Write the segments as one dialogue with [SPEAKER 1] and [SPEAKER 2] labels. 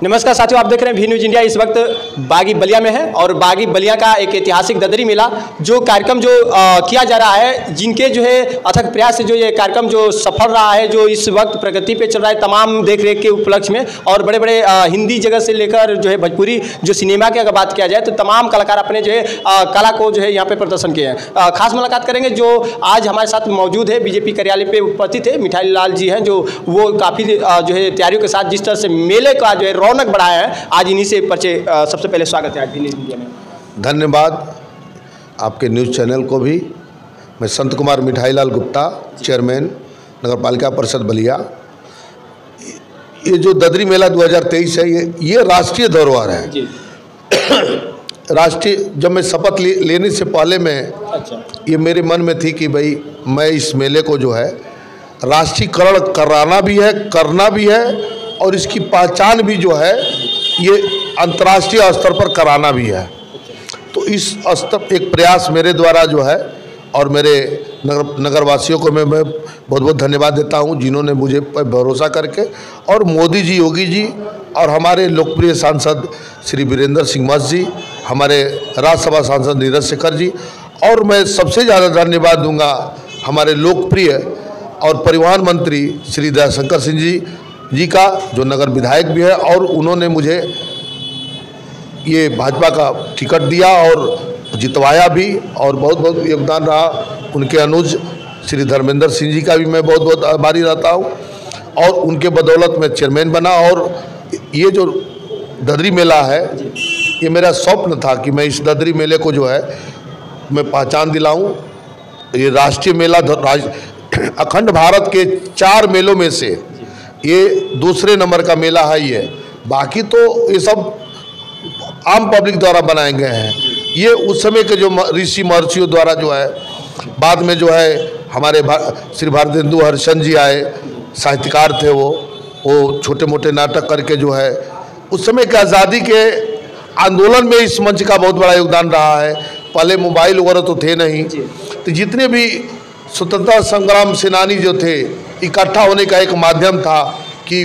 [SPEAKER 1] नमस्कार साथियों, आप देख रहे हैं वी न्यूज़ इंडिया। इस वक्त बागी बलिया में है और बागी बलिया का एक ऐतिहासिक ददरी मेला जो कार्यक्रम जो किया जा रहा है, जिनके जो है अथक प्रयास से जो ये कार्यक्रम जो सफल रहा है, जो इस वक्त प्रगति पे चल रहा है तमाम देख रेख के उपलक्ष्य में। और बड़े बड़े हिंदी जगत से लेकर जो है भोजपुरी जो सिनेमा की अगर बात किया जाए तो तमाम कलाकार अपने जो है कला को जो है यहाँ पे प्रदर्शन किए हैं। खास मुलाकात करेंगे जो आज हमारे साथ मौजूद है, बीजेपी कार्यालय पे उपस्थित है, मिठाई लाल जी हैं, जो वो काफ़ी जो है तैयारियों के साथ जिस तरह से मेले का जो है रौनक बढ़ाया है, आज इन्हीं से परिचय। सबसे पहले स्वागत है आज वी न्यूज़ इंडिया में। धन्यवाद
[SPEAKER 2] आपके न्यूज़ चैनल को भी। मैं संत कुमार मिठाई लाल गुप्ता, चेयरमैन नगर पालिका परिषद बलिया। ये जो ददरी मेला 2023 है, ये राष्ट्रीय धरोहर है जी। राष्ट्रीय, जब मैं शपथ लेने से पहले ये मेरे मन में थी कि भाई मैं इस मेले को जो है राष्ट्रीयकरण कराना भी है, करना भी है, और इसकी पहचान भी जो है ये अंतर्राष्ट्रीय स्तर पर कराना भी है। तो इस स्तर एक प्रयास मेरे द्वारा जो है, और मेरे नगरवासियों को मैं बहुत बहुत धन्यवाद देता हूं, जिन्होंने मुझे पर भरोसा करके, और मोदी जी, योगी जी, और हमारे लोकप्रिय सांसद श्री वीरेंद्र सिंह मस्त जी, हमारे राज्यसभा सांसद नीरज शेखर जी, और मैं सबसे ज़्यादा धन्यवाद दूंगा हमारे लोकप्रिय और परिवहन मंत्री श्री दयाशंकर सिंह जी का, जो नगर विधायक भी है, और उन्होंने मुझे ये भाजपा का टिकट दिया और जितवाया भी, और बहुत बहुत योगदान रहा उनके अनुज श्री धर्मेंद्र सिंह जी का भी मैं बहुत बहुत आभारी रहता हूँ, और उनके बदौलत मैं चेयरमैन बना। और ये जो ददरी मेला है, ये मेरा स्वप्न था कि मैं इस ददरी मेले को जो है मैं पहचान दिलाऊँ। ये राष्ट्रीय मेला अखंड भारत के 4 मेलों में से ये दूसरे नंबर का मेला है ये। बाकी तो ये सब आम पब्लिक द्वारा बनाए गए हैं। ये उस समय के जो ऋषि महर्षियों द्वारा जो है, बाद में जो है हमारे श्री भारतेंदु हरिश्चंद्र जी आए, साहित्यकार थे वो छोटे मोटे नाटक करके जो है उस समय के आज़ादी के आंदोलन में इस मंच का बहुत बड़ा योगदान रहा है। पहले मोबाइल वगैरह तो थे नहीं, तो जितने भी स्वतंत्रता संग्राम सेनानी जो थे, इकट्ठा होने का एक माध्यम था कि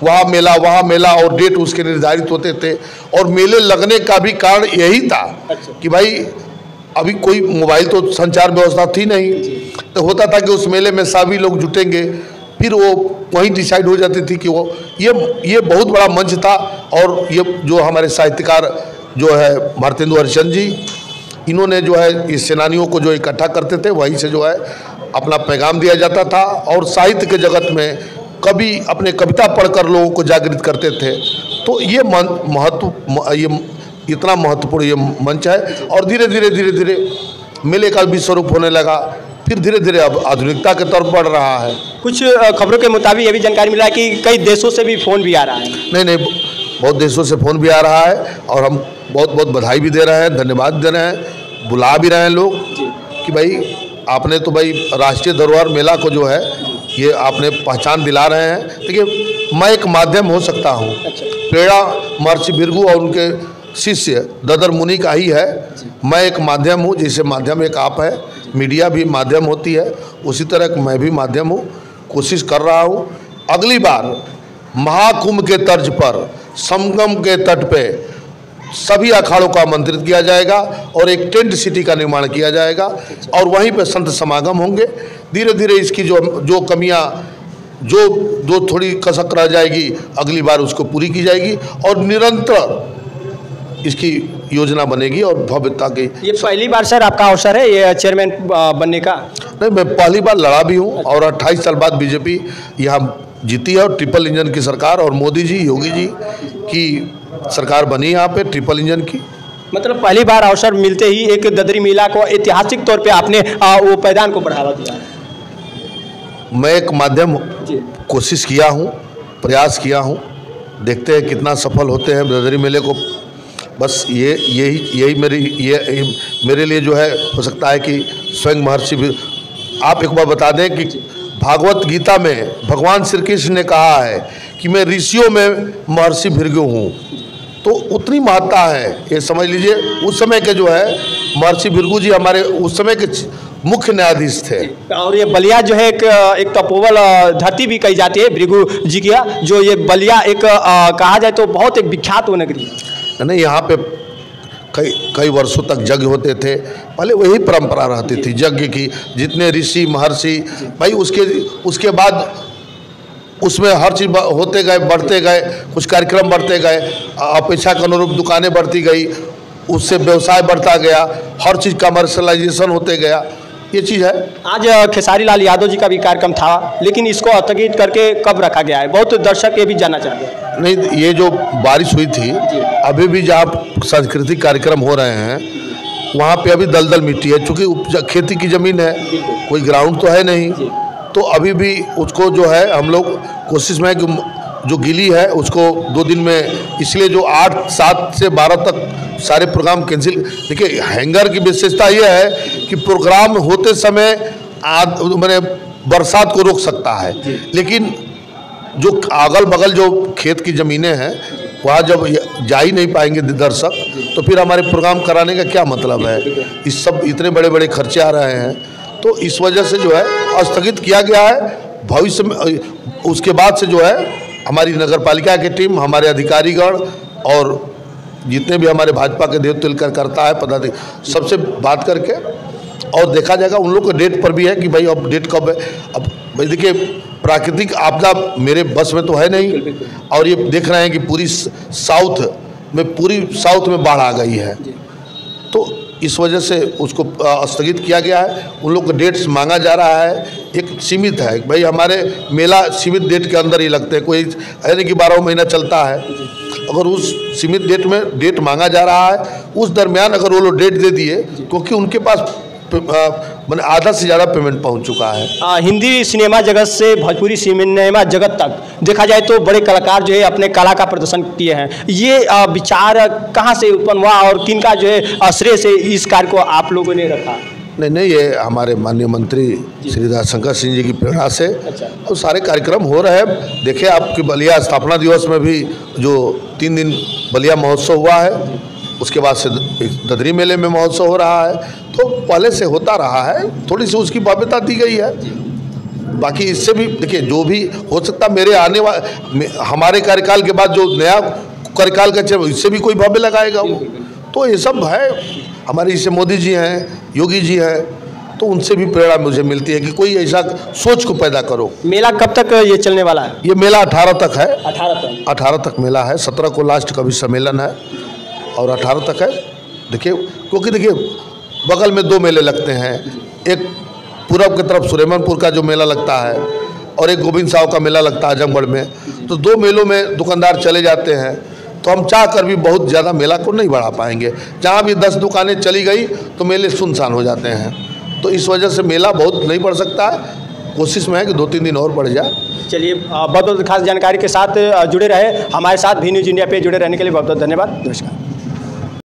[SPEAKER 2] वहाँ मेला, और डेट उसके निर्धारित होते थे। और मेले लगने का भी कारण यही था कि भाई अभी कोई मोबाइल तो संचार व्यवस्था थी नहीं, तो होता था कि उस मेले में सभी लोग जुटेंगे, फिर वो वहीं डिसाइड हो जाती थी कि वो ये बहुत बड़ा मंच था। और ये जो हमारे साहित्यकार जो है भारतेंदु हरिश्चंद्र जी, इन्होंने जो है इस सेनानियों को जो इकट्ठा करते थे, वहीं से जो है अपना पैगाम दिया जाता था। और साहित्य के जगत में कभी अपने कविता पढ़कर लोगों को जागृत करते थे। तो ये इतना महत्वपूर्ण ये मंच है। और धीरे धीरे मेले का भी स्वरूप होने लगा, फिर धीरे धीरे अब आधुनिकता के तरफ बढ़ रहा है।
[SPEAKER 1] कुछ खबरों के मुताबिक ये भी जानकारी मिला है कि कई देशों से भी फ़ोन भी आ रहा है।
[SPEAKER 2] नहीं, बहुत देशों से फ़ोन भी आ रहा है, और हम बहुत बहुत बधाई भी दे रहे हैं, धन्यवाद दे रहे हैं, बुला भी रहे हैं लोग कि भाई आपने तो भाई राष्ट्रीय धरोहर मेला को जो है ये आपने पहचान दिला रहे हैं। देखिए, मैं एक माध्यम हो सकता हूँ। प्रेरणा महर्षि भृगु और उनके शिष्य ददर मुनि का ही है। मैं एक माध्यम हूँ, जैसे माध्यम एक आप है, मीडिया भी माध्यम होती है, उसी तरह मैं भी माध्यम हूँ। कोशिश कर रहा हूँ अगली बार महाकुंभ के तर्ज पर संगम के तट पे सभी अखाड़ों को आमंत्रित किया जाएगा, और एक टेंट सिटी का निर्माण किया जाएगा, और वहीं पे संत समागम होंगे। धीरे धीरे इसकी जो कमियां, जो थोड़ी कसक रह जाएगी, अगली बार उसको पूरी की जाएगी, और निरंतर इसकी योजना बनेगी। और भव्यता की
[SPEAKER 1] ये पहली बार सर आपका अवसर है ये चेयरमैन बनने का?
[SPEAKER 2] नहीं, मैं पहली बार लड़ा भी हूँ, और 28 साल बाद बीजेपी यहाँ जीती है, और ट्रिपल इंजन की सरकार, और मोदी जी, योगी जी की सरकार बनी यहाँ पे ट्रिपल इंजन की।
[SPEAKER 1] मतलब पहली बार अवसर मिलते ही एक ददरी मेला को ऐतिहासिक तौर पे आपने वो पैदान को बढ़ावा दिया।
[SPEAKER 2] मैं एक माध्यम कोशिश किया हूँ, प्रयास किया हूँ, देखते हैं कितना सफल होते हैं ददरी मेले को। बस यही मेरे लिए जो है हो सकता है कि स्वयं महर्षि भी। आप एक बार बता दें कि भागवत गीता में भगवान श्री कृष्ण ने कहा है कि मैं ऋषियों में महर्षि भृगु हूँ, तो उतनी महत्ता है। ये समझ लीजिए, उस समय के जो है महर्षि भृगु जी हमारे उस समय के मुख्य न्यायाधीश थे।
[SPEAKER 1] और ये बलिया जो है एक तपोवन धरती भी कही जाती है भृगु जी की, जो ये बलिया एक कहा जाए तो बहुत एक विख्यात वो नगरी है।
[SPEAKER 2] नहीं, यहाँ पे कई वर्षों तक यज्ञ होते थे, पहले वही परंपरा रहती थी यज्ञ की। जितने ऋषि महर्षि भाई उसके बाद उसमें हर चीज़ होते गए, बढ़ते गए, कुछ कार्यक्रम बढ़ते गए, अपेक्षा के अनुरूप दुकानें बढ़ती गई, उससे व्यवसाय बढ़ता गया, हर चीज़ कमर्शलाइजेशन होते गया, ये चीज़ है।
[SPEAKER 1] आज खेसारी लाल यादव जी का भी कार्यक्रम था, लेकिन इसको स्थगित करके कब रखा गया है? बहुत दर्शक ये भी जानना चाहते हैं।
[SPEAKER 2] नहीं, ये जो बारिश हुई थी, अभी भी जहाँ सांस्कृतिक कार्यक्रम हो रहे हैं वहाँ पे अभी दलदल मिट्टी है, चूँकि खेती की ज़मीन है, कोई ग्राउंड तो है नहीं, तो अभी भी उसको जो है हम लोग कोशिश में है कि जो गीली है उसको 2 दिन में, इसलिए जो 8, 7 से 12 तक सारे प्रोग्राम कैंसिल। देखिए, हैंगर की विशेषता ये है कि प्रोग्राम होते समय मैंने बरसात को रोक सकता है, लेकिन जो अगल बगल जो खेत की ज़मीनें हैं वहाँ जब जा ही नहीं पाएंगे दर्शक, तो फिर हमारे प्रोग्राम कराने का क्या मतलब है? इस सब इतने बड़े बड़े खर्चे आ रहे हैं, तो इस वजह से जो है स्थगित किया गया है। भविष्य में उसके बाद से जो है हमारी नगर पालिका की टीम, हमारे अधिकारीगण और जितने भी हमारे भाजपा के देव तिलकर करता है पदाधिकारी, सबसे बात करके और देखा जाएगा। उन लोग के डेट पर भी है कि भाई अब डेट कब है। अब भाई देखिए, प्राकृतिक आपदा मेरे बस में तो है नहीं, और ये देख रहे हैं कि पूरी साउथ में बाढ़ आ गई है, तो इस वजह से उसको स्थगित किया गया है। उन लोग का डेट्स मांगा जा रहा है, एक सीमित है भाई, हमारे मेला सीमित डेट के अंदर ही लगते हैं, कोई है नहीं कि 12 महीना चलता है। अगर उस सीमित डेट में डेट मांगा जा रहा है, उस दरमियान अगर वो लोग डेट दे दिए, क्योंकि उनके पास मैंने आधा से ज़्यादा पेमेंट पहुंच चुका है।
[SPEAKER 1] हिंदी सिनेमा जगत से भोजपुरी सिनेमा जगत तक देखा जाए तो बड़े कलाकार जो है अपने कला का प्रदर्शन किए हैं। ये विचार कहाँ से उत्पन्न हुआ और किनका जो है श्रेय से इस कार्य को आप लोगों ने रखा?
[SPEAKER 2] नहीं, ये हमारे माननीय मंत्री श्री राजशंकर सिंह जी की प्रेरणा से तो सारे कार्यक्रम हो रहे हैं। देखिए, आपकी बलिया स्थापना दिवस में भी जो 3 दिन बलिया महोत्सव हुआ है, उसके बाद से ददरी मेले में महोत्सव हो रहा है, तो पहले से होता रहा है, थोड़ी सी उसकी भव्यता दी गई है। बाकी इससे भी देखिए, जो भी हो सकता, मेरे आने वाले हमारे कार्यकाल के बाद जो नया कार्यकाल का चल, इससे भी कोई भव्य लगाएगा वो, तो ये सब है। हमारे इससे मोदी जी हैं, योगी जी हैं, तो उनसे भी प्रेरणा मुझे मिलती है कि कोई ऐसा सोच को पैदा करो।
[SPEAKER 1] मेला कब तक ये चलने वाला है?
[SPEAKER 2] ये मेला 18 तक है।
[SPEAKER 1] 18
[SPEAKER 2] तक मेला है, 17 को लास्ट का भी सम्मेलन है और 18 तक है। देखिए, क्योंकि देखिए बगल में 2 मेले लगते हैं, एक पूरब की तरफ सुरेमनपुर का जो मेला लगता है और एक गोविंद साहब का मेला लगता है आजमगढ़ में, तो 2 मेलों में दुकानदार चले जाते हैं, तो हम चाह कर भी बहुत ज़्यादा मेला को नहीं बढ़ा पाएंगे। जहाँ भी 10 दुकानें चली गई तो मेले सुनसान हो जाते हैं, तो इस वजह से मेला बहुत नहीं बढ़ सकता है। कोशिश में है कि 2-3 दिन और बढ़ जाए।
[SPEAKER 1] चलिए, बहुत बहुत खास जानकारी के साथ जुड़े रहे, हमारे साथ भी न्यूज़ इंडिया पे जुड़े रहने के लिए बहुत बहुत धन्यवाद। नमस्कार।